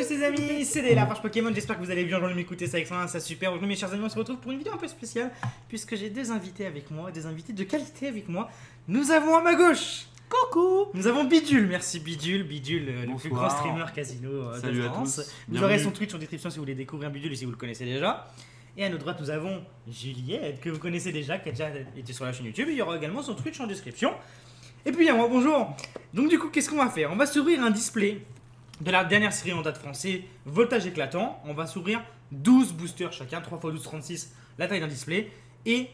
tous les amis, c'est Dé, la page Pokémon, j'espère que vous allez bien, je vais m'écouter ça avec ça super. Aujourd'hui mes chers amis, on se retrouve pour une vidéo un peu spéciale, puisque j'ai deux invités avec moi, des invités de qualité avec moi. Nous avons à ma gauche, coucou, nous avons Bidule, merci Bidule, le plus grand streamer casino de France. Vous aurez son Twitch en description si vous voulez découvrir Bidule et si vous le connaissez déjà. Et à notre droite nous avons Juliette, que vous connaissez déjà, qui a déjà été sur la chaîne YouTube, il y aura également son Twitch en description. Et puis à moi, bonjour. Donc du coup, qu'est-ce qu'on va faire? On va s'ouvrir un display de la dernière série en date français, Voltage éclatant. On va s'ouvrir 12 boosters chacun, 3 x 12, 36, la taille d'un display. Et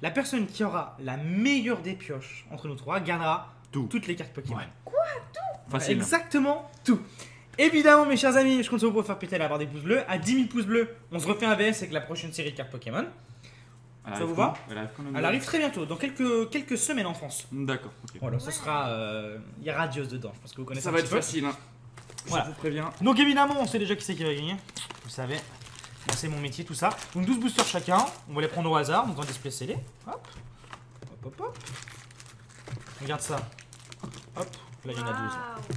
la personne qui aura la meilleure des pioches entre nous trois gagnera toutes les cartes Pokémon. Ouais. Quoi? Tout? Facile. Exactement tout. Évidemment, mes chers amis, je compte sur vous pour faire péter la barre des pouces bleus. À 10 000 pouces bleus, on se refait un VS avec la prochaine série de cartes Pokémon. Ça vous va? Elle arrive très bientôt, dans quelques semaines en France. D'accord, ok. Voilà, ce sera. Il y a Radios dedans, je pense que vous connaissez Ça un va être petit peu. facile, hein. Voilà. Je vous préviens. Donc évidemment, on sait déjà qui c'est qui va gagner. Vous savez, moi, c'est mon métier, tout ça. Donc 12 boosters chacun, on va les prendre au hasard, donc un display scellé. Hop, hop, hop, hop. Regarde ça. Hop, là il y en a 12. Waouh.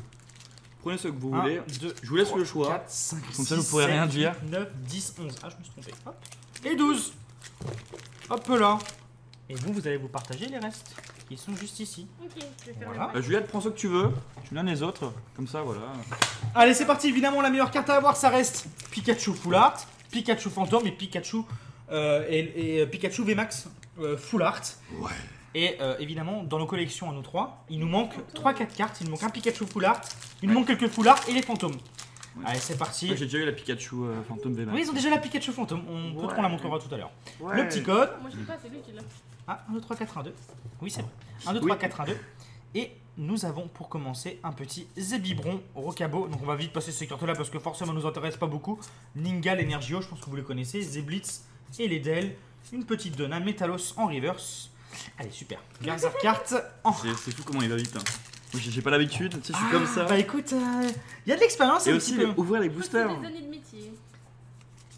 Prenez ce que vous 1, voulez. 2, Je vous laisse le choix. 4, 5, Comme ça, 6, vous pourrez 7, rien dire. 9, 10, 11. Ah, je me suis trompé. Hop. Et 12. Hop là. Et vous allez vous partager les restes. Ils sont juste ici. Ok, je vais faire Voilà. le Juliette, prends ce que tu veux. Tu donnes les autres. Comme ça, voilà. Allez, c'est parti. Évidemment, la meilleure carte à avoir, ça reste Pikachu Full Art, Pikachu Fantôme et Pikachu Pikachu VMAX Full Art. Ouais. Et évidemment, dans nos collections à nous trois, il nous manque 3-4 cartes. Il nous manque un Pikachu Full Art, il nous manque quelques Full Art et les fantômes. Ouais. Allez, c'est parti. Moi, j'ai déjà eu la Pikachu Phantom VMAX. Oui, ils ont déjà la Pikachu Fantôme. Peut-être qu'on la montrera tout à l'heure. Ouais. Le petit code. Moi je l'ai pas, c'est lui qui l'a. Ah, 1, 2, 3, 4, 1, 2. Oui, c'est vrai. 1, 2, 3, 4, 1, 2. Et nous avons pour commencer un petit Zébibron Rocabo. Donc on va vite passer ces cartes-là parce que forcément ça nous intéresse pas beaucoup. Ningal, Energio, je pense que vous les connaissez. Zeblitz et Ledel. Une petite Donna, Metalos en reverse. Allez, super. Dernière carte en. C'est fou comment il va vite. Hein. Moi, j'ai pas l'habitude. Tu sais, je suis comme ça. Bah écoute, il y a de l'expérience Et un aussi, petit peu. ouvrir les Je crois boosters. que c'est des années de métier.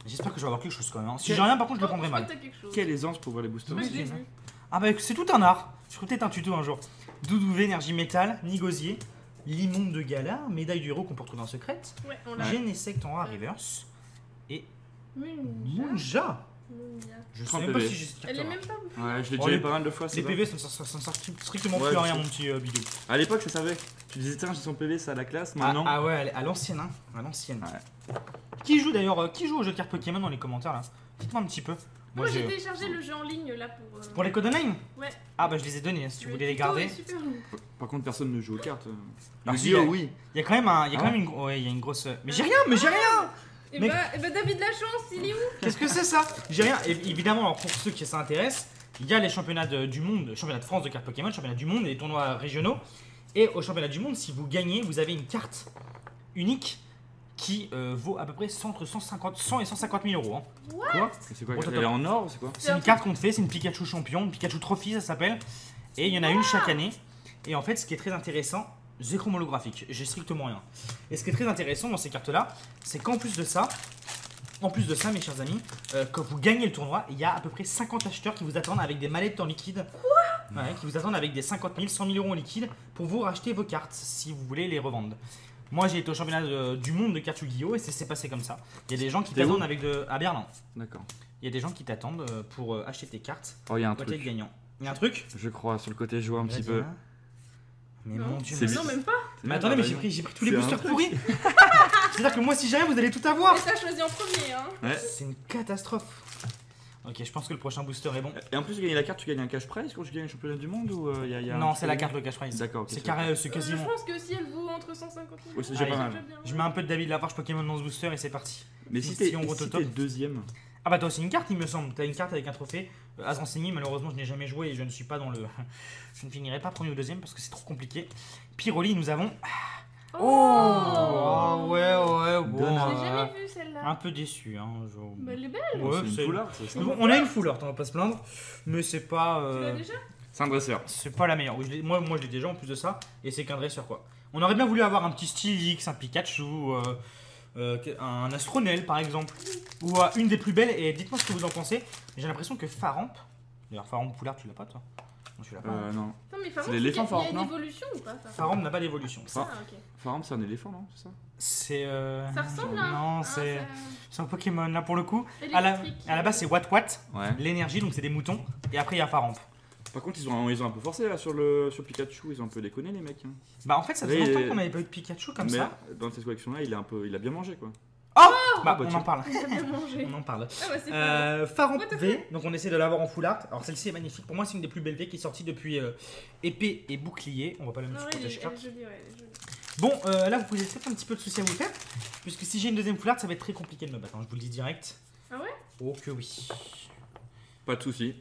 J'espère que je vais avoir quelque chose quand même. Hein. Si j'ai rien, par contre, je le prendrai Je crois mal. que t'as quelque chose. Quelle aisance pour ouvrir les boosters. Ouais, je Oui, l'ai c'est vu. Ah bah c'est tout un art. Je ferai peut-être un tuto un jour. Doudouvé, énergie métal, Nigosier, Limonde de Gala, médaille du héros qu'on peut retrouver dans Secrète, Ouais, on l'a. Genesect en reverse et Munja. Munja. Munja. Je sais 30 même pas PV. si j'ai cette Elle est carte-là. même pas bouffée. Ouais, je l'ai Oh, déjà les- eu pas mal de fois. Les c'est vrai. PV ça ne sert strictement Ouais, plus à je rien sais. mon petit bidou. À l'époque, je savais. Tu disais, tiens, j'ai son PV, ça à la classe. Maintenant. Ah ouais, à l'ancienne hein, à l'ancienne. Ouais. Qui joue d'ailleurs, qui joue au jeu de cartes Pokémon dans les commentaires là? Dites-moi un petit peu. Moi j'ai j'ai- téléchargé le jeu en ligne là pour. Pour les codes online? Ouais. Ah bah je les ai donnés si tu Le voulais les tuto garder. est super long. Par contre, personne ne joue aux cartes. Ah, Le si, Yu-Gi-Oh, il y a- oui. Il y a quand même un, il y a quand Ah même une, ouais, il y a une grosse. Mais j'ai rien. Et Mec. bah David la chance, il est où? Qu'est-ce que c'est ça? J'ai rien. Et évidemment, alors pour ceux qui s'intéressent, il y a les championnats du monde, championnat de France de cartes Pokémon, championnat du monde et les tournois régionaux. Et au championnat du monde, si vous gagnez, vous avez une carte unique qui vaut à peu près entre 100 et 150 000 euros. Hein. Quoi? C'est quoi? Bon, Elle est en or ou c'est quoi? C'est une carte qu'on te fait, c'est une Pikachu champion, une Pikachu Trophy ça s'appelle. Et il y en a une chaque année. Et en fait, ce qui est très intéressant, j'ai chromolographique, j'ai strictement rien. Et ce qui est très intéressant dans ces cartes-là, c'est qu'en plus de ça, mes chers amis, quand vous gagnez le tournoi, il y a à peu près 50 acheteurs qui vous attendent avec des mallettes en liquide. Quoi? Ouais, qui vous attendent avec des 50 000, 100 000 euros en liquide pour vous racheter vos cartes si vous voulez les revendre. Moi j'ai été au championnat du monde de cartes Yu-Gi-Oh! Et c'est passé comme ça. Il y a des gens qui T'es où? t'attendent avec de. À Berlin. D'accord. Il y a des gens qui t'attendent pour acheter tes cartes. Oh, il y a un Pour être truc. gagnant. Il y a un truc? Je crois, sur le côté, je vois un petit Vas-y, peu. hein. Mais Non. mon dieu, C'est mais- Non, même pas. mais attendez, mais j'ai pris tous les C'est un boosters truc. pourris. C'est-à-dire que moi, si j'ai rien, vous allez tout avoir. Mais t'as choisi en premier, hein. Ouais. C'est une catastrophe. Ok, je pense que le prochain booster est bon. Et en plus, tu gagnes la carte, tu gagnes un cash prize quand tu gagnes le championnat du monde ou il y a Non, un c'est la carte le cash prize. D'accord, ok, C'est c'est carré, c'est Je quasiment. pense que si elle vaut entre 150 000 Ouais, c'est euros, déjà pas mal. déjà bien. Je mets un peu de David Lafarge Pokémon dans ce booster et c'est parti. Mais si Si t'es on vote au si top. t'es deuxième. Ah bah t'as aussi une carte, il me semble. T'as une carte avec un trophée à renseigner. Malheureusement, je n'ai jamais joué et je ne suis pas dans le. Je ne finirai pas premier ou deuxième parce que c'est trop compliqué. Pyroli, nous avons. Oh ouais, bon. Donna. J'ai jamais vu celle-là. Un peu déçu, hein. Bah, elle est belle. Ouais, c'est une c'est- foulard, c'est Bon, on a une full art, on va pas se plaindre, mais c'est pas. Tu l'as déjà? C'est un dresseur. C'est pas la meilleure. Oui, moi je l'ai déjà en plus de ça, et c'est qu'un dresseur quoi. On aurait bien voulu avoir un petit Stylix, un Pikachu, un Astronel par exemple, ou une des plus belles. Et dites-moi ce que vous en pensez. J'ai l'impression que Faramp, d'ailleurs Faramp Poulard, tu l'as pas toi? Je suis là pas. Non. Non, mais Pharambe, C'est l'éléphant, il y a Pharambe, une non évolution ou pas Pharambe n'a pas d'évolution. Ah, ok. Pharambe, c'est un éléphant, non? C'est ça? C'est. Ça ressemble à Non, Ah, c'est un Pokémon là pour le coup. À électrique. la base, c'est Watt Watt, Ouais. l'énergie, donc c'est des moutons. Et après, il y a Pharambe. Par contre, ils ont un peu forcé là sur Pikachu, ils ont un peu déconné les mecs. Hein. Bah, en fait, ça fait Oui, longtemps qu'on avait pas eu de Pikachu comme Mais ça. dans cette collection là, il a bien mangé quoi. Bah, bah, on tiens. en parle. Il a bien mangé. On en parle. Ah, bah, c'est pas. Pharambe What the V, donc on essaie de l'avoir en full art. Alors celle-ci est magnifique. Pour moi, c'est une des plus belles V qui est sortie depuis épée et bouclier. On va pas la mettre Non, sur elle protège est carte. jolie, ouais, elle est jolie. Bon, là, vous pouvez peut-être un petit peu de soucis à vous faire. Puisque si j'ai une deuxième full art, ça va être très compliqué de me battre. Hein, je vous le dis direct. Ah ouais? Oh que oui. Pas de soucis.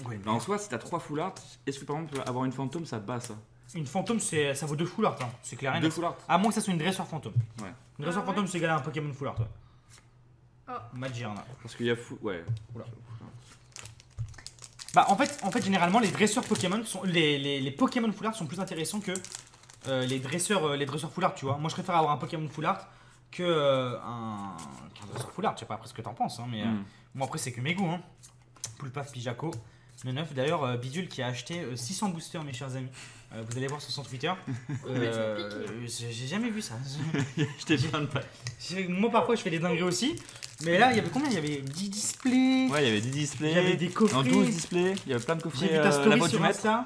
Ouais, Mais en soi, si t'as 3 full art, est-ce que par exemple avoir une fantôme ça te bat ça? une fantôme, ça vaut 2 full art. Hein. C'est clair et Deux net. full art? À moins que ça soit une dresseur fantôme. Ouais. Une dresseur Ah ouais. fantôme, c'est égal à un Pokémon full art. Ouais. Oh. Magirna. Parce qu'il y a fou. Ouais. Bah en fait généralement les dresseurs Pokémon sont les Pokémon full art sont plus intéressants que les dresseurs full art, tu vois. Moi je préfère avoir un Pokémon full art que qu'un dresseur full art, je sais pas après ce que t'en penses hein, mais moi après c'est que mes goûts hein. Poulpaf Pijaco 9 d'ailleurs Bidule qui a acheté 600 boosters mes chers amis. Vous allez voir sur son Twitter. J'ai jamais vu ça. J'étais plein de packs. Moi parfois je fais des dingueries aussi. Mais là il y avait combien? Il y avait 10 displays. Ouais, il y avait 10 displays. Il y avait des coffrets. Non, 12 displays. Il y avait plein de coffrets. J'ai vu ta la story voix sur du maître. Insta.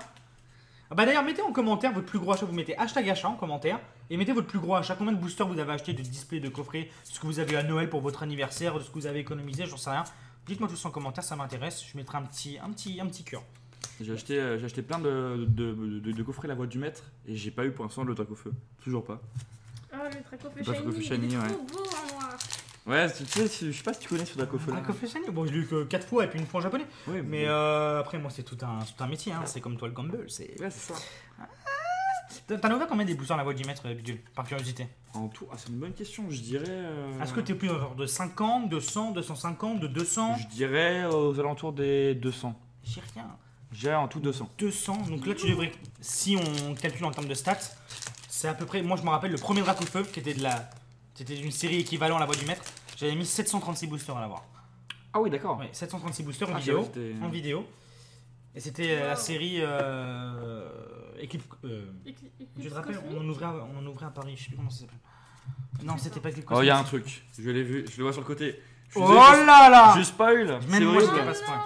Ah bah d'ailleurs mettez en commentaire votre plus gros achat, vous mettez hashtag achat en commentaire et mettez votre plus gros achat, combien de boosters vous avez acheté, de displays, de coffrets, ce que vous avez à Noël pour votre anniversaire, de ce que vous avez économisé, j'en sais rien. Dites-moi tout ça en commentaire, ça m'intéresse, je mettrai un petit cœur. J'ai acheté plein de coffrets la voix du maître et j'ai pas eu pour l'instant le Dracofeu. Toujours pas. Ah, le Dracofeu Dracofeu Shiny, il Shiny, est ouais. trop beau en noir. Ouais, tu sais, je sais pas si tu connais ce Dracofeu là. Un coffret shiny, bon je l'ai eu que 4 fois et puis une fois en japonais. Oui, Mais après moi c'est tout un métier, hein. C'est comme toi le gamble, c'est... Ouais, c'est ça. T'en as ouvert combien des boosters la voix du maître, Bidule, par curiosité? En tout, c'est une bonne question, je dirais. Est-ce que t'es plus genre de 50, de 100, 250, de 200? Je dirais aux alentours des 200. J'ai rien. J'ai en tout 200. 200, donc là tu devrais, si on calcule en termes de stats, c'est à peu près, moi je me rappelle le premier Dracofeu qui était c'était d'une série équivalent à la voix du maître, j'avais mis 736 boosters à l'avoir. Ah oui, d'accord. Ouais, 736 boosters en Ah, vidéo, c'était- en vidéo. Et c'était la série Équipe, je te rappelle, on en ouvrait à Paris, je sais plus comment ça s'appelle. Non, c'était pas Équipe Oh, il y a un Cosmos. truc, je l'ai vu, je le vois sur le côté. Je suis Oh désolé, là là je spoil. C'est Même moi je horrible. t'ai pas ce point.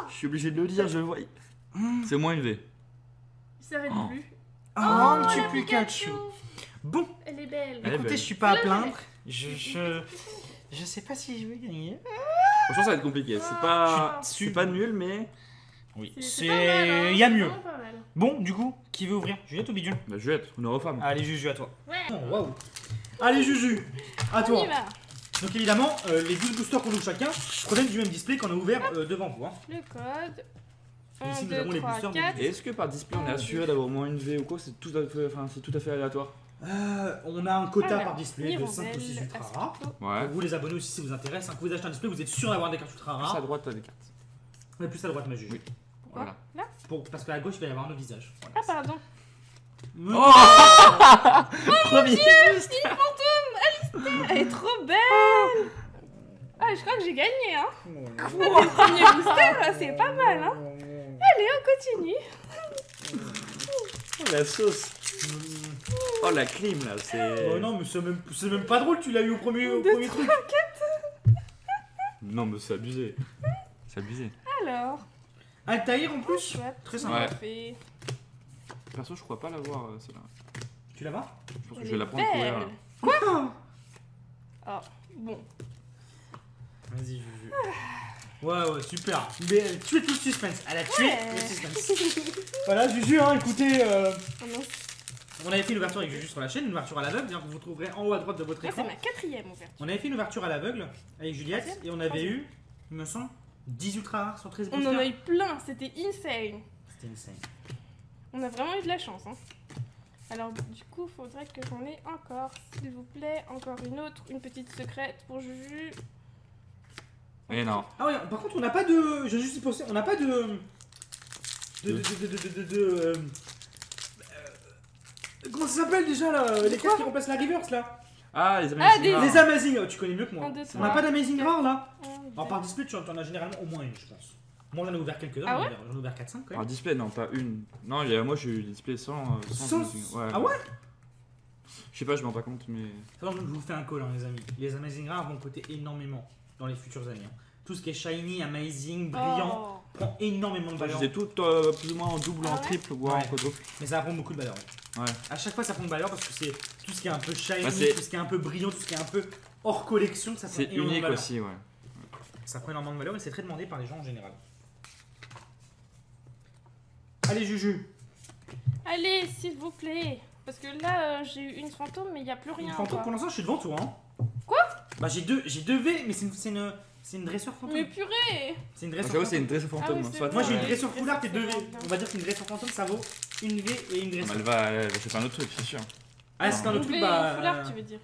Je suis obligé de le dire, je le vois. C'est moins élevé. Il s'arrête Oh. plus. Oh, un petit la Pikachu. Bon, Elle est belle. Elle est écoutez, belle. je suis pas à Celle-là, plaindre. Je sais pas si je vais gagner. Franchement, ça va être compliqué. C'est pas, Je suis c'est pas nul, mais. Oui, C'est pas mal, hein. il y a C'est mieux. vraiment pas mal. Bon, du coup, qui veut ouvrir? Juliette ou Bidule? Bah, je vais être honneur aux femmes. Allez, Juju, à toi. Ouais. Oh, waouh. Allez, Juju, à On y toi. va. Donc, évidemment, les 12 boosters qu'on ouvre chacun proviennent du même display qu'on a ouvert devant vous. Hein. Le code. Ici, 1, nous avons 2, les 3, boosters 4. Et est-ce que par display on est assuré d'avoir au moins une V ou quoi? C'est tout à fait aléatoire. On a un quota Alors, par display de 5 ou 6 Mirandelle, ultra rares. Ouais. Pour vous, les abonnés aussi, si ça vous intéresse, hein, que vous achetez un display, vous êtes sûr d'avoir des cartes ultra Plus à rares. droite, t'as des cartes. On est plus à droite, ma Juju. Oui. Pourquoi Voilà. Là Parce qu'à gauche, il va y avoir un autre visage. Voilà. Ah, pardon. Premier. Elle est trop belle. Ah, je crois que j'ai gagné, hein. Premier booster, là, c'est pas mal, hein. Allez, on continue. Oh, la sauce. Oh, la clim là, c'est. Oh non, mais c'est même pas drôle, tu l'as eu au premier truc. Non, mais c'est abusé. C'est abusé. Alors, Altaïr en plus. chouette. Très sympa. Ouais. Parfait. Perso, je crois pas l'avoir celle-là. Tu la vas? Je pense que Elle je vais la est prendre pour belle. là. Quoi? Bon, Vas-y, Juju. Ouais, super. Mais elle a tué tout le suspense. Elle a tué Ouais. le suspense. Voilà, Juju, hein, écoutez, oh non, on avait fait une ouverture avec Juju sur la chaîne, une ouverture à l'aveugle, que vous trouverez en haut à droite de votre là, c'est écran. ma 4ème ouverture. On avait fait une ouverture à l'aveugle avec Juliette Troisième, et on avait troisième. eu, il me semble, 10 ultra rares sur 13 On boosters. en a eu plein, c'était insane. C'était insane. On a vraiment eu de la chance, hein. Alors, du coup, faudrait que j'en ai encore, s'il vous plaît. Encore une autre, une petite secrète pour Juju. Et non. Ah ouais, par contre, on n'a pas de. Je juste y penser, on n'a pas de. Comment ça s'appelle déjà là? Les cartes qui remplacent la reverse là? Ah, les Ah, Amazing des- Rares. Les Amazing, oh, tu connais mieux que moi. Un, deux, On n'a trois, pas d'Amazing quatre. rare là? Un, Alors deux. par display, tu en as généralement au moins une, je pense. Moi j'en ai ouvert quelques-uns, Ah ouais j'en ai ouvert 4-5 quand Alors, même. display, non, pas une. Non, moi j'ai eu des displays sans. Ouais. Ah ouais? Je sais pas, je me rends pas compte, mais. Alors, je vous fais un call, hein, les amis. Les Amazing Rares vont coûter énormément dans les futures années. Hein. Tout ce qui est shiny, amazing, brillant, prend énormément de Je valeur. les ai toutes plus ou moins en double, Ah en ouais triple ou en Ouais. quadruple. Mais ça prend beaucoup de valeur. Ouais. Ouais. À chaque fois, ça prend de valeur parce que c'est tout ce qui est un peu shiny, Bah, c'est- tout ce qui est un peu brillant, tout ce qui est un peu hors collection, ça prend C'est énormément de unique valeur. aussi, ouais. Ça prend énormément de valeur et c'est très demandé par les gens en général. Allez, Juju. Allez, s'il vous plaît. Parce que là, j'ai eu une fantôme, mais il n'y a plus rien. Fantôme, quoi. pour l'instant, je suis devant toi. Hein. Quoi? Bah, j'ai deux V, mais c'est une dresseur fantôme. Mais purée! C'est une Ah, dresseur j'avoue, c'est fantôme. une dresseur fantôme. Ah oui, c'est soit Moi, j'ai une Ouais. dresseur foulard et deux V. C'est bien. On va dire qu'une dresseur fantôme, ça vaut une V et une Non, dresseur. mais elle va faire un autre truc, c'est sûr. Ah, c'est un autre truc, Doublé bah. foulard, tu veux dire.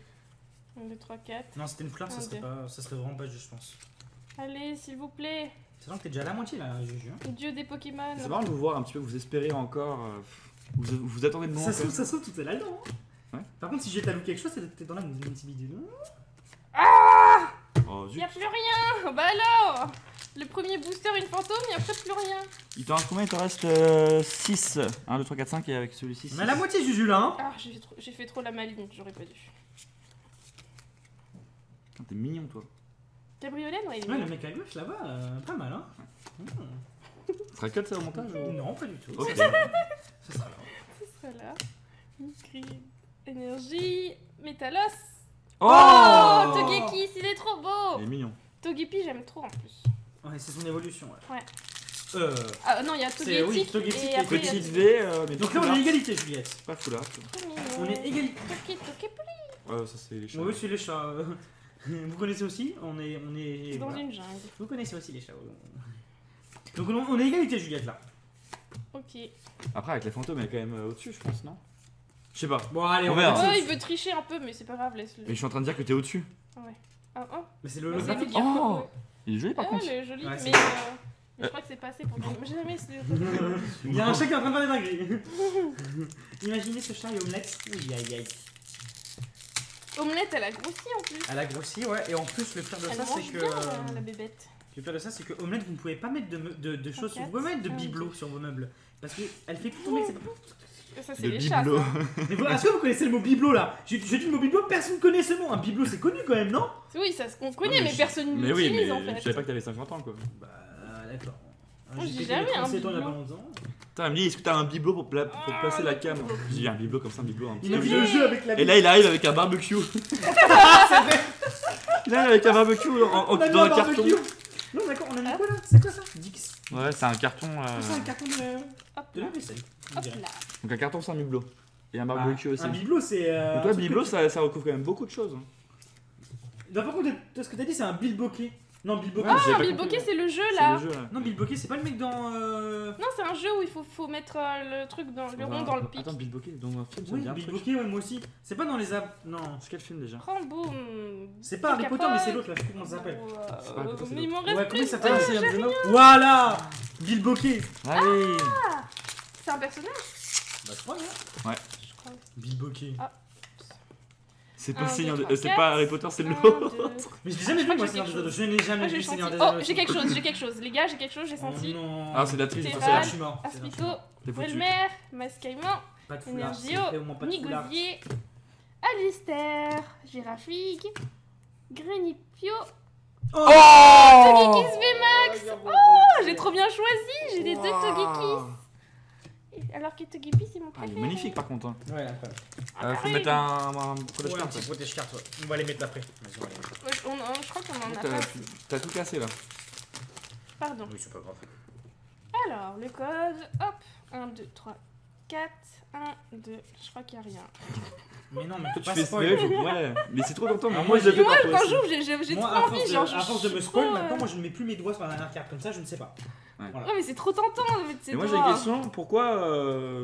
1, 2, 3, 4. Non, c'était une foulard, ça Un, serait, deux. pas, ça serait vraiment pas juste, je pense. Allez, s'il vous plaît. Sachant que t'es déjà à la moitié là, Juju. Hein. Dieu des Pokémon. C'est marrant de vous voir un petit peu, vous espérez encore. Vous attendez de moi. Ça se trouve, tout est là-dedans. Hein. Ouais. Par contre, si j'ai talou quelque chose, c'est dans là, vous avez une petite bidule. Oh, Il zut. n'y a plus rien. Bah alors. Le premier booster, une fantôme, il n'y a après plus rien. Il t'en reste combien? Il t'en reste 6. 1, 2, 3, 4, 5 et avec celui-ci. On est à la moitié, Juju là. Hein. Ah, j'ai fait trop la maligne, j'aurais pas dû. Putain, t'es mignon toi. Cabriolet, ouais, il est Ouais, le mignon. mec à gauche là-bas, pas mal. Hein. Ça sera cut ça au montage ou... Non, pas du tout. Ok. Ça sera là. Ce serait là. Micri, énergie, Métalos. Oh, Oh, Togekiss, il est trop beau. Il est mignon. Togepi, j'aime trop en plus. Ouais, c'est son évolution. Ouais. Ouais. Ah non, il y a C'est- oui, Togetic Togetic et et après il y a Petite V, mais Donc là, on est égalité, Juliette. pas foulard. trop mignon. On est égalité. Tokepoli. Ouais, ça c'est les chats. Oui, c'est les chats. Vous connaissez aussi on est Dans voilà. une jungle. Vous connaissez aussi les chats. Donc on est égalité, Juliette là. Ok. Après, avec les fantômes, elle est quand même au-dessus, je pense, non? Je sais pas. Bon, allez, On on verra. va. Ouais, il veut tricher un peu, mais c'est pas grave, laisse-le. Mais je suis en train de dire que t'es au-dessus. Ah, oh. Mais c'est le Bah, ça veut graphique. dire Oh. quoi, ouais. Il est joli par Ah, contre. elle est jolie, Ouais, mais, c'est- mais je crois que c'est pas assez pour gagner. J'ai jamais Il y a un chat qui est en train de faire des dingueries. Imaginez ce chat et omelette. Aïe aïe aïe. Omelette, elle a grossi en plus. Elle a grossi, ouais. Et en plus, le pire de Elle ça, c'est mange que. bien, la bébête. Le pire de ça, c'est que omelette, vous ne pouvez pas mettre de choses. Vous pouvez mettre de bibelots sur vos meubles. Parce qu'elle fait plus tomber. C'est pas- Ça, c'est De les chats. bibelot. ça. Mais est-ce que vous connaissez le mot bibelot là? Je dis le mot bibelot, personne ne connaît ce mot. Un bibelot, c'est connu quand même, non? Oui, ça se qu'on connaît, Ouais, mais je- personne ne Mais oui, l'utilise mais en je fait. savais pas que t'avais 50 ans quoi. Bah, d'accord. Moi, j'ai pété jamais les un 37 ans il y a pas bibelot. longtemps. Putain, elle me dit, est-ce que t'as un bibelot pour placer la cam? bibelot. J'ai dit un bibelot comme ça, un bibelot. Un petit Il a peu. vu le jeu avec la Et là, il arrive avec un barbecue. Il arrive avec un barbecue On a mis dans un un carton. barbecue. Non, d'accord, on a mis quoi là? C'est quoi ça? Dix. Ouais, c'est un carton. C'est un carton Hop de là. la vaisselle. on Hop dirait. là. Donc un carton sans bibelot. Et un barbecue aussi. Un bibelot, c'est. Donc toi, bibelot, ça recouvre quand même beaucoup de choses. Non, par contre, ce que t'as dit, c'est un bilboquet. Non, bilboquet. Ouais, Ah, j'avais pas Bilboquet, compris, c'est le jeu C'est là. le jeu là. Non, bilboquet, c'est pas le mec dans. Non, c'est un jeu où il faut mettre le truc dans le rond Attends, dans le pic. Attends, Bilboquet, dans un film, ça me Oui, dit un truc. bilboquet, ouais, moi aussi. C'est pas dans les apps. Non. C'est quel film déjà? Prends boum. C'est pas Harry Potter, mais c'est l'autre là, je sais plus comment ça s'appelle. C'est pas Harry Potter, c'est Mais il m'en Ouais, reste comment il plus. s'appelle Voilà Bilboquet. Allez. C'est un personnage, Bah, je crois, hein. je crois. Bilboquet. C'est pas, Un, le Seigneur deux, des- trois, c'est quatre. pas Harry Potter, c'est 1, l'autre. 2. Mais je l'ai jamais Je vu, crois moi, que j'ai Seigneur des quelque Anneaux. Je n'ai jamais Ah, vu j'ai Seigneur senti. des Anneaux. Oh, j'ai quelque chose. Les gars, j'ai quelque chose, j'ai senti. Oh non. Ah, c'est l'actrice de C'est Sorcière. pas- Je suis mort. Aspito, T'es foutu. Welmer, Mascaïman, Pas de foulard, s'il Energio, te plaît, au moins pas de foulard. Nigosier, Alistair, Girafigue, Grenipio, Oh Togekiss VMAX. Oh, j'ai trop bien choisi, j'ai les deux Togekiss. Alors que Togepi, c'est mon Ah, il est préféré. magnifique par contre. Hein. Ouais, après. Faut oui. mettre un protège Ouais, un carte. petit protège carte, ouais. On va les mettre après. Vas-y, on va les mettre. Ouais, je crois qu'on en a pas. T'as tout cassé là. Pardon. Oui, c'est pas grave. Alors, le code, hop, 1, 2, 3, 4, 1, 2, je crois qu'il n'y a rien. Mais non, mais Toi, pas tu fais spoil. Ouais, mais c'est trop tentant. Alors, Moi, moi, je le fais Moi, pas. quand aussi. j'ouvre, j'ai Moi, trop envie, genre, à force de je me suis spoil, trop, maintenant, moi je ne mets plus mes doigts sur la dernière carte, comme ça je ne sais pas. Ouais. Voilà. Ouais, mais c'est trop tentant. Et moi j'ai une question, pourquoi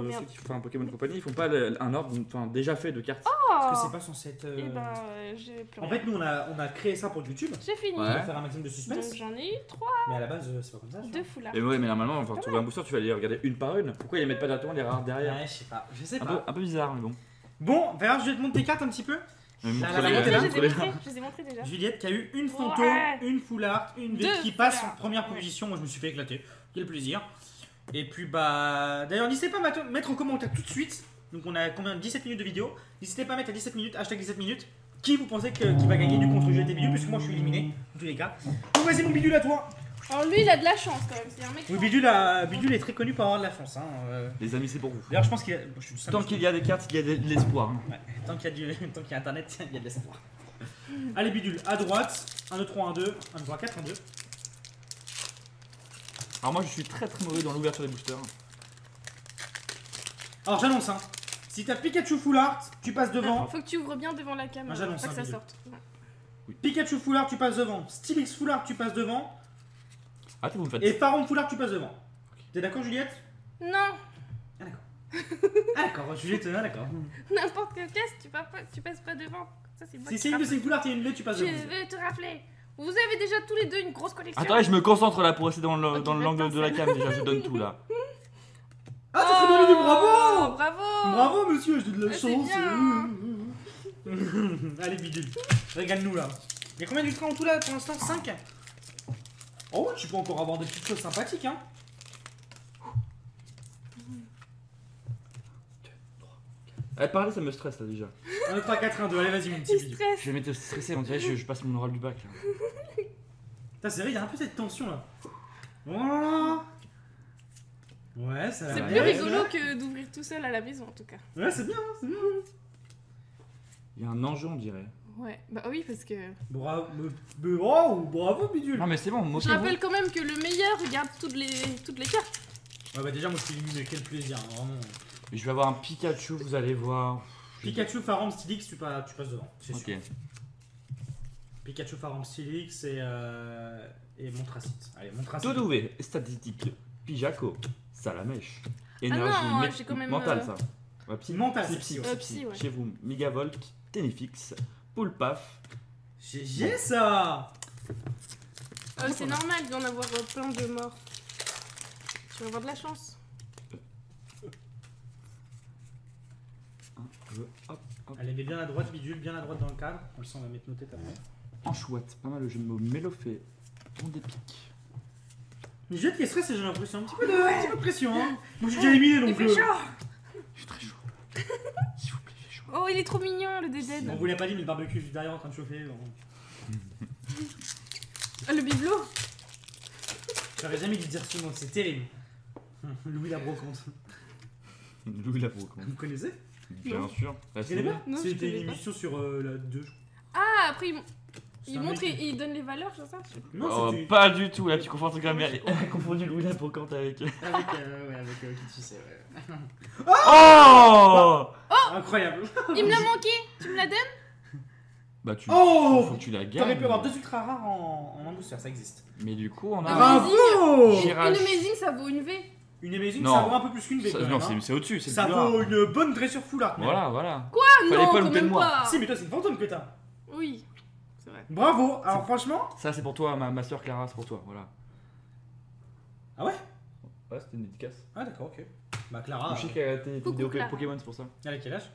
Merde. ceux qui font un Pokémon Company ils font pas un ordre déjà fait de cartes? Parce que c'est pas censé être. Et ben, j'ai plus En rien. fait, nous on a créé ça pour YouTube, J'ai fini. Ouais. pour faire un maximum de suspense, Donc j'en ai eu 3, mais à la base c'est pas comme ça. 2 foulards. Et ouais, mais normalement, enfin, trouver un booster, tu vas les regarder une par une. Pourquoi ils les mettent pas directement les rares derrière? Ouais, je sais pas. Un peu bizarre, mais bon. Bon, Vera, je vais te montrer tes cartes un petit peu. La Je montée là. les ai montrés déjà. Juliette qui a eu une Fanto, Ouais. une Full Art, une V Deux qui passe Full en Art. première Ouais. position. Moi je me suis fait éclater. Quel plaisir. Et puis bah. D'ailleurs, n'hésitez pas à mettre en commentaire tout de suite. Donc on a combien 17 minutes de vidéo. N'hésitez pas à mettre à 17 minutes, hashtag 17 minutes. Qui vous pensez qui va gagner du contre Juliette et Bidule, puisque moi je suis éliminé, en tous les cas. Donc vas-y mon Bidule à toi. Alors lui, il a de la chance quand même. C'est un mec. Oui, Bidule est très connu pour avoir de la chance. Hein. Les amis, c'est pour vous. D'ailleurs, je pense qu'il y a. Je suis Tant qu'il y a des cartes, il y a de l'espoir. Hein. Ouais, tant qu'il y a internet, il y a de l'espoir. Allez, Bidule, à droite. 1, 2, 3, 1, 2. 1, 2, 3, 4, 1, 2. Alors moi, je suis très mauvais dans l'ouverture des boosters. Alors, j'annonce, hein. Si t'as Pikachu Full Art, tu passes devant. Faut que tu ouvres bien devant la caméra. Ah, j'annonce Pas que un ça vidéo. sorte. Ouais. Pikachu Full Art, tu passes devant. Stylix Full Art, tu passes devant. Attends, vous me faites. Et Faron Full Art, tu passes devant. T'es d'accord, Juliette? Non, Ah, d'accord. Ah, d'accord, Juliette, d'accord. n'importe quelle caisse, tu passes pas devant. Ça, c'est moi Si qui c'est une de rappelle. ces Full Art et une de, tu passes Je devant. veux te rappeler. Vous avez déjà tous les deux une grosse collection. Attends, je me concentre là pour rester dans Ok, l'angle de la maintenant, cam. Déjà, je donne tout là. Ah, t'as très bien aimé, bravo! Oh, bravo. Bravo, monsieur, j'ai de la Ah, c'est chance. bien, Allez, Bidule, régale-nous là. Il y a combien d'ultra en tout là pour l'instant? 5. Oh, tu peux encore avoir des petites choses sympathiques, hein. Parler, ça me stresse là déjà. 1, 2, 3, 4, 1, 2. Allez, vas-y, mon petit Il Bidule. stresse. Je vais m'être stressé, on dirait que je passe mon oral du bac là. Putain, c'est vrai, il y a un peu cette tension là. Voilà. Ouais, ça va. C'est plus Ouais, rigolo que d'ouvrir tout seul à la maison en tout cas. Ouais, c'est bien, c'est bien. Il y a un enjeu, on dirait. Ouais, bah oui, parce que. Bravo, oh, bravo, Bidule. Non, mais c'est bon, Je moquez-vous. rappelle quand même que le meilleur garde toutes les cartes. Ouais, bah déjà, moi je suis éliminé, quel plaisir, hein, vraiment. Je vais avoir un Pikachu, vous allez voir. Pikachu, Faram, Stylix, tu passes devant, c'est Ok. sûr. Pikachu, Faram, Stylix et Montracite. Allez, Montracite. Dodoué, statistique. Pijaco, Salamèche. Énergie non, j'ai quand même, mentale, ça. Ouais, Mentale, psy, c'est psy, psy, ouais. psy. Psy, ouais. Chez vous, Megavolt, Tenefix, Poulpaf. GG ça. C'est normal, il doit en avoir plein de morts. Tu vas avoir de la chance. Hop, hop. Allez, mais bien à droite, Bidule, bien à droite dans le cadre. On le sent, on va mettre nos têtes après. Enchouette, pas mal le jeu de mots. Mélofée, ton d'épique. Mais Juliette qui est stressée, j'ai l'impression. Un petit peu de pression, hein. Moi je suis déjà éliminé Il donc. fait chaud. Je suis très chaud. S'il vous plaît, fais chaud. Oh, il est trop mignon le On Dédène. vous l'a pas dit, mais le barbecue juste derrière en train de chauffer. Bon. Ah, le bibelot. J'aurais jamais dû dire ce mot, c'est terrible. Louis la brocante. Louis la brocante. Vous connaissez? Bien Non. sûr. Bah, Vous connaissez pas? Non, je C'était connais une pas. émission sur la 2. Ah, après C'est il un montre, mec- il donne les valeurs, c'est ça? Non, Oh, c'était pas du tout, là tu confonds un truc à merde. Elle a confondu Louis la brocante avec. avec qui tu sais, ouais. Oh Incroyable. Il me l'a manqué. Tu me la donnes? Bah tu. Oh Faut que tu la T'aurais gagnes. pu avoir 2 ultra rares en un booster, ça existe. Mais du coup, on a. Ah, Bravo! Girage. Une amazing, ça vaut une V. Une Amazing, Non. ça vaut un peu plus qu'une V. Ça- quand non, même, hein. c'est au-dessus, c'est Ça le plus rare. vaut une bonne dressure full art. même. Voilà, voilà. Ah Fallait non, pas quand louper de même moi. pas. Si, mais toi, c'est une fantôme que t'as. Oui, c'est vrai. Bravo. Alors, franchement. Ça, c'est pour toi, ma soeur Clara, c'est pour toi, voilà. Ah ouais? Ouais, c'était une dédicace. Ah, d'accord, ok. Bah, Clara. Je sais qu'elle a été Coucou, vidéo Clara. Pokémon, c'est pour ça. Elle a quel âge?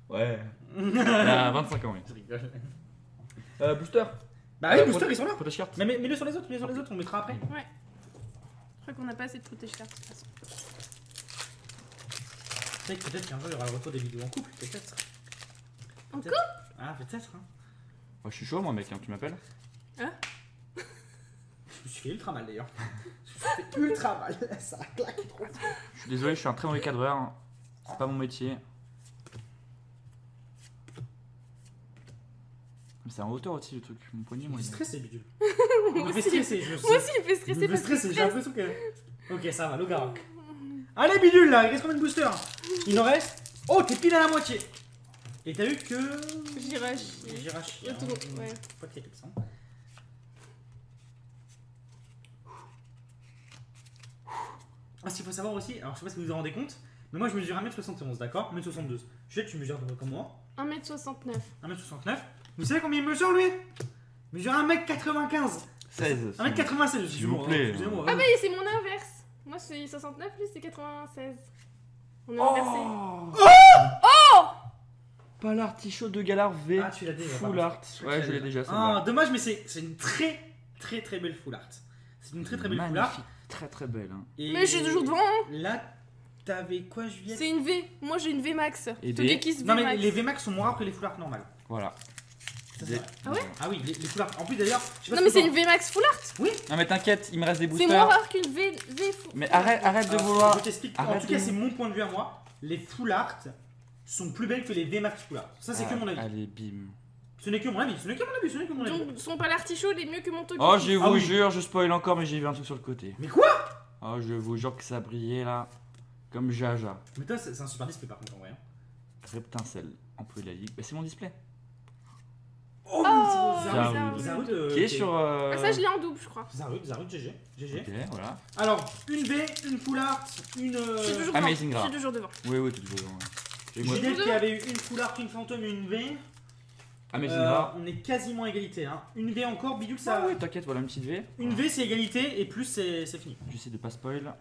Ouais. Elle a 25 ans, oui. Je rigole. Booster. Bah, oui, booster, ils sont là. Protège carte. Mais mets-le sur les autres, mets-le sur les autres, on mettra après. Ouais. Je crois qu'on n'a pas assez de protège cartes de toute façon. Tu sais que peut-être qu'un jour il y aura le retour des vidéos en couple, peut-être. En Peut-être. Ah, peut-être, hein. Oh, je suis chaud, moi, mec, hein, tu m'appelles. Je me suis fait ultra mal d'ailleurs. Je me suis fait ultra mal. Ça a claqué trop. Je suis désolé, je suis un très mauvais cadreur. C'est pas mon métier. Mais c'est en hauteur aussi le truc. Mon poignet, Je moi. suis il est- stressé, Bidule. Je me fais aussi. stresser. Je Moi aussi, il me fait Je stresser me fais parce que stresser, je j'ai l'impression que. Ok, ça va, Logaroc. Allez, Bidule là, il reste combien de boosters? Il en reste. Oh, t'es pile à la moitié. Et t'as eu que. Jirachi. Jirachi. Retour, ouais. Pas terrible ça. Ah, s'il faut savoir aussi, alors je sais pas si vous vous en rendez compte, mais moi je mesure 1m71, d'accord? 1m72. Juliette, tu mesures comme moi. 1m69. 1m69. Vous savez combien il mesure lui? Il mesure 1m95. 16. 1m96, S'il vous plaît. Excusez-moi. Ah bah c'est mon inverse. Moi c'est 69, lui c'est 96. On est inversé. Oh Pas l'artichaut de Galar V. Ah, tu l'as déjà. Full pardon. art. Ouais, je l'ai déjà. Ah, dommage, mais c'est une très belle full art. C'est une très belle full art. Magnifique, très belle. Hein. Et Mais je suis toujours devant. Hein. là, t'avais quoi, Juliette? C'est une V. Moi j'ai une V max. Et Togekis V Non, mais max. les VMAX sont moins rares que les full art normales. Voilà. Ça, c'est vrai. Ah ouais? Ah oui, les full art. En plus, d'ailleurs, je sais pas Non mais si c'est t'en- une V max full art. Oui, Non mais t'inquiète, il me reste des C'est boosters. moins rare qu'une V full. Mais arrête de alors, vouloir. je t'explique. En Arrête tout cas, de- c'est mon point de vue à moi. Les full art sont plus belles que les VMAX full art. Ça, c'est que mon avis. Allez, bim. Ce n'est que mon avis. Ce n'est que mon avis. Ce n'est que mon avis. Donc son pas l'artichaut il est mieux que mon Togekis. Oh, je Ah vous oui. jure, je spoil encore, mais j'ai vu un truc sur le côté. Mais quoi? Oh, je vous jure que ça brillait là. Comme Jaja. Mais toi, c'est un super display par contre en vrai. Hein. Reptincelle. Employé de la ligue. Bah, c'est mon display. Oh, Zarud. Zarud, Qui est sur. Ah, ça je l'ai en double je crois. Zarud, GG. GG. Ok, voilà. Alors, une V, une full art, une. Je suis toujours Amazing devant. Gra. Je suis toujours devant. Oui, t'es toujours. Et moi, Juliette qui avait eu une full art, une fantôme et une V. Amazing Gra. On est quasiment à égalité. Hein. Une V encore, bidule Ah ça. oui, t'inquiète, voilà une petite V. Une V c'est égalité et plus c'est fini. J'essaie de pas spoil.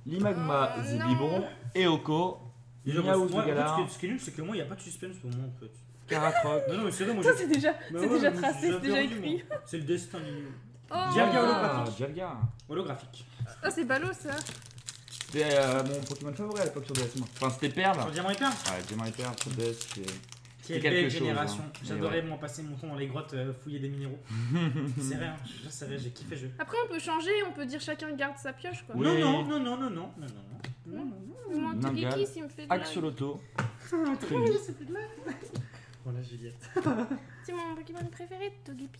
L'Imagma, Oh, Zibibon, Eoko, Déjà, Miaouz moi, de Galar, ce qui est nul, c'est que moi, il n'y a pas de suspense pour moi en fait. Karakroc. Non, non, mais c'est vrai, moi Ça j'ai. c'est déjà, Bah c'est ouais, déjà moi, tracé, j'ai c'est déjà perdu, écrit. moi. C'est le destin du. Oh. Dialga Ah, holographique. Dialga. Holographique. Ah c'est ballot ça. C'était mon Pokémon favori à l'époque sur DS. moi. Enfin, c'était Perle. Sur Diamant et Perle. Ouais, Diamant et Perle sur DS. Quelle quelque belle chose, génération. hein. Mais J'adorais ouais. moi passer mon temps dans les grottes fouiller des minéraux. C'est vrai, hein, je savais, j'ai kiffé le jeu. Après on peut changer, on peut dire chacun garde sa pioche quoi. Oui. Non, non, non, non, non, non, non, non, non, non. Mais moi Nangal, Togekis il me fait de la... Axoloto. Oui, ça fait de la. Voilà, Juliette. C'est mon Pokémon préféré Togepi.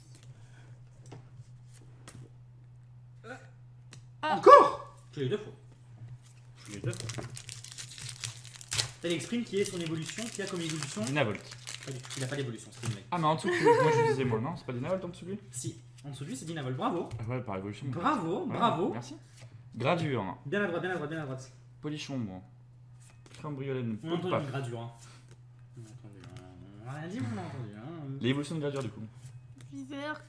Ah. Encore. Je l'ai eu deux fois. Je l'ai eu deux fois. T'as l'exprime qui est son évolution, qui a comme évolution. Dynavolt. Pas du tout, il a pas d'évolution, c'est une mec. Ah, mais en dessous, moi je disais moi, non? C'est pas Dynavolt en dessous de lui? Si, en dessous de lui c'est Dynavol, bravo. Ah ouais, par évolution. Bravo, Ouais, bravo. Merci. Gradure. Bien à droite, bien à droite, bien à droite. Polichon, bon. Cambriolène. On a entendu Paf. une gradure. Hein. On a entendu. On a rien dit, mais on a entendu. Hein. L'évolution de gradure du coup. Viseur.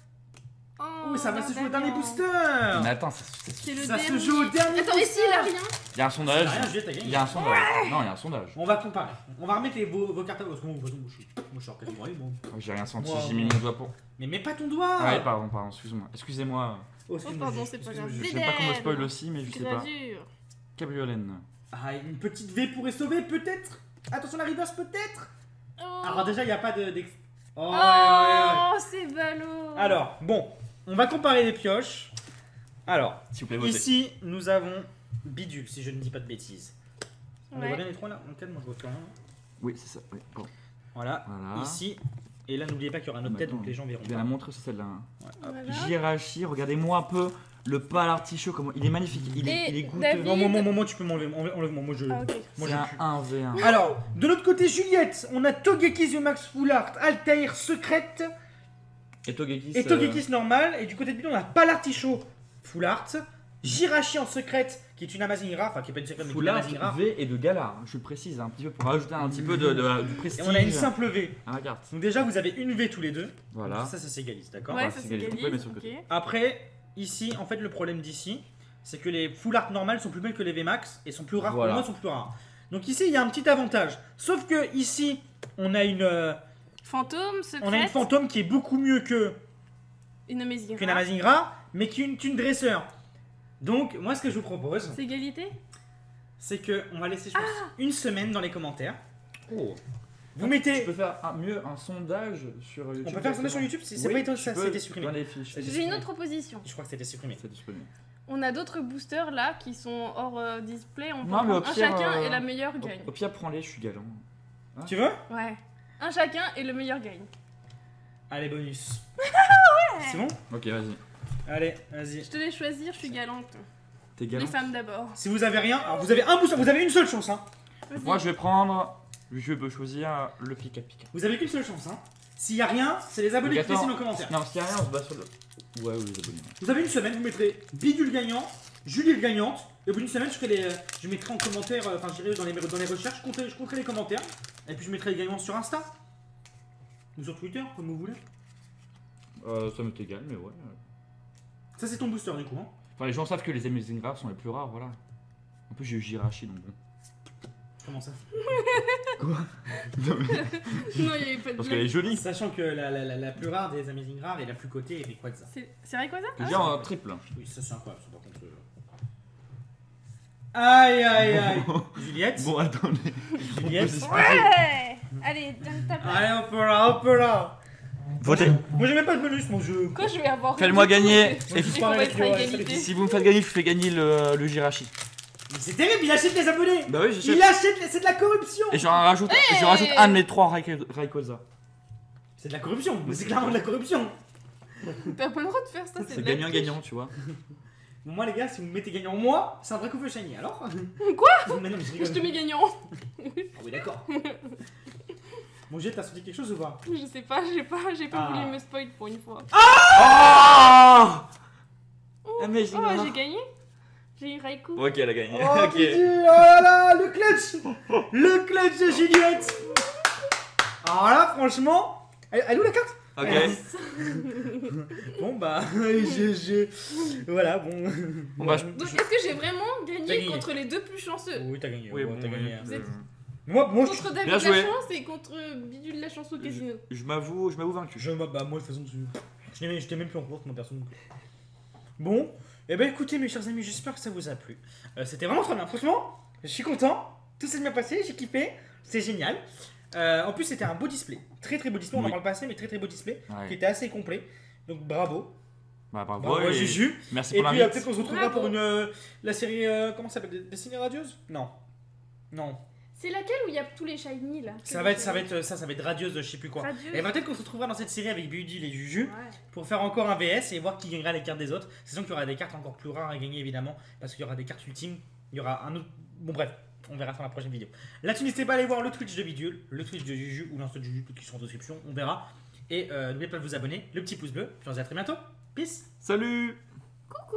Oh, ça va se jouer au dernier D'Artagnan. booster. Mais attends, C'est le Ça se dernier. joue au dernier Attends, et s'il a rien? il y a un sondage. Rien, Juliette, t'as Il gagné. y a un sondage. Non, il y a un sondage. On va comparer. On va remettre vos cartes à parce que moi, je suis quasiment allé, bon. Oh, j'ai rien senti, Wow. j'ai mis mon doigt pour. Mais mets pas ton doigt. Ah ouais, pardon, excuse-moi. Excusez-moi. Oh, Oh pardon, c'est pas grave. Je sais pas comment spoil aussi, mais je sais pas. Gradure. Cabriolène. Ah, une petite V pourrait sauver, peut-être. Attention, la reverse, peut-être. Oh. Alors, déjà, il n'y a pas de. Oh, ouais, ouais, ouais. Oh, c'est ballot. Alors, bon, on va comparer les pioches. Alors, S'il vous plaît, votez. ici, nous avons Bidule, si je ne dis pas de bêtises. On les Ouais. voit bien les trois là? En calme, moi je vois plus rien. Oui, c'est ça. Oui. Bon. Voilà, Voilà. ici. Et là, n'oubliez pas qu'il y aura un autre Bah, tête, attends. donc les gens verront. Je vais la montrer, c'est celle-là. Ouais, hop. Voilà. Jirachi, regardez-moi un peu le pâle artichaut, comment il est magnifique, il Et est goûteux. David- Non, moi, tu peux m'enlever. Enlève-moi, moi je. Ah, ok. Moi, C'est j'ai un plus. 1v1. Alors, de l'autre côté, Juliette, on a Togekiss Max Full Art, Altair, Secrète Et Togekis. et Togekiss normal. Et du côté de Bidon, on a pas l'artichaut Full Art, Jirachi en secrète, qui est une Amazing Rare, enfin qui est pas une secrète, mais qui est une Full Amazing Rare. V et de Galar, je le précise un petit peu pour rajouter un petit peu du Et prestige on a une simple V. à la carte. Donc déjà, vous avez une V tous les deux. Voilà. Donc ça s'égalise, d'accord? Ouais, Ouais, ça c'est c'est gagné. On peut gagné. mettre sur le côté. Ok. Après, ici, en fait, le problème d'ici, c'est que les Full Art normales sont plus belles que les VMAX et sont plus rares. Voilà. Pour moi, sont plus rares. Donc ici, il y a un petit avantage. Sauf que ici, on a une Fantôme, secrète. fantôme qui est beaucoup mieux Une Amazing qu'une Rare. Amazing Rare, mais qui est une dresseur. Donc, moi, ce que je vous propose, C'est égalité. c'est que on va laisser, je pense, une semaine dans les commentaires. Oh. Vous Tu mettez. peux faire mieux un sondage sur YouTube. On peut faire un sondage sur YouTube, c'est pas étonnant, ça c'était supprimé. Dans les fiches. C'est J'ai une autre proposition. Je crois que c'était supprimé. C'est disponible. On a d'autres boosters là qui sont hors display. On peut Non, mais au prendre un pire, chacun et la meilleure gagne. Au pire, prends-les, je suis galant. Tu veux? Ouais. Un chacun et le meilleur gagne. Allez, bonus. C'est bon? Ok, vas-y. Allez, vas-y. Je te laisse choisir, je suis galante. T'es Les galant. femmes d'abord. Si vous avez rien, alors vous avez un booster, vous avez une seule chance, hein. Vas-y. Moi, je vais prendre. Je peux choisir le Pika Pika. Vous avez qu'une seule chance, hein. S'il y a rien, c'est les abonnés qui Attends. dessinent nos commentaires. Non, s'il y a rien, on se bat sur le. Ouais, oui, les abonnés. Vous avez une semaine, vous mettrez Bidule gagnant, Julie le gagnante, et au bout d'une semaine, je mettrai en commentaire, enfin j'irai dans les recherches, je compterai les commentaires, et puis je mettrai les gagnants sur Insta. Ou sur Twitter, comme vous voulez. Ça m'est égal, mais ouais. Ça c'est ton booster du coup, hein. Enfin, les gens savent que les Amazing Rares sont les plus rares, voilà. En plus, j'ai eu Jirachi, donc bon. Comment ça? Non, il n'y avait pas de Parce qu'elle est jolie. Sachant que la plus rare des Amazing Rares et la plus cotée est Rayquaza. C'est Rayquaza? Déjà en triple. Oui, ça c'est incroyable, ça par contre. Aïe aïe aïe. Juliette. Bon, attendez. Juliette. Ouais. Allez, donne ta place. Allez, hop là. Votez. Moi j'ai même pas de bonus, mon jeu. Quand je vais avoir. Faites-moi gagner. Et puis on va être à égalité. Si vous me faites gagner, je fais gagner le Jirachi. Mais c'est terrible, il achète les abonnés. Bah oui, j'achète. Il achète, c'est de la corruption. Et je rajoute un de mes 3 Rayquaza. C'est de la corruption, mais c'est clairement de la corruption. T'as pas le droit de faire ça, C'est de la gagnant-gagnant, tu vois. Bon, moi les gars, si vous me mettez gagnant moi, c'est un vrai coup de shiny alors. Quoi? Mais non, mais je triche. rigole. Je te mets gagnant. Ah oui, d'accord. Mon jet, t'as senti quelque chose ou pas? Je sais pas, j'ai pas Ah. voulu me spoil pour une fois. Oh, Amazing Oh, Rares. j'ai gagné. J'ai eu Raikou. Ok, elle a gagné. Oh, Ok. putain, oh là là, le clutch de Juliette. Alors là, franchement, elle est où la carte? Ok. Bon bah, voilà, bon. Bon, bah, Donc, est-ce que j'ai vraiment T'as gagné gagné. contre les deux plus chanceux? Oui, t'as gagné. Oui, bon, bon, t'as gagné. Vous êtes- Moi, je, Contre David Bien joué. Lachance et contre Bidule Lachance au casino. je m'avoue vaincu. bah, moi, de toute façon, je t'ai même plus en course, mon perso. Bon, et ben écoutez, mes chers amis, j'espère que ça vous a plu. C'était vraiment très bien, franchement, je suis content. Tout s'est bien passé, j'ai kiffé, c'est génial. En plus, c'était un beau display, très beau display. On en Oui. parle pas assez, mais très beau display, Ouais. qui était assez complet. Donc bravo, Bah, bravo. bravo à et Juju. Merci Et pour puis l'invite. peut-être qu'on se retrouvera Bravo. pour la série, comment ça s'appelle, Destinée Radieuse? Non. Non. C'est laquelle où il y a tous les shiny là? Ça va être Radieuse, je sais plus quoi. Radieux. Et peut-être qu'on se retrouvera dans cette série avec Budil et Juju Ouais. pour faire encore un VS et voir qui gagnera les cartes des autres. C'est sûr qu'il y aura des cartes encore plus rares à gagner évidemment parce qu'il y aura des cartes ultimes. Il y aura un autre. Bon, bref, on verra ça dans la prochaine vidéo. Là-dessus, n'hésitez pas à aller voir le Twitch de Bidule, le Twitch de Juju ou l'Insta de Juju, toutes qui sont en description. On verra. Et n'oubliez pas de vous abonner, le petit pouce bleu. Je vous dis à très bientôt. Peace! Salut. Coucou.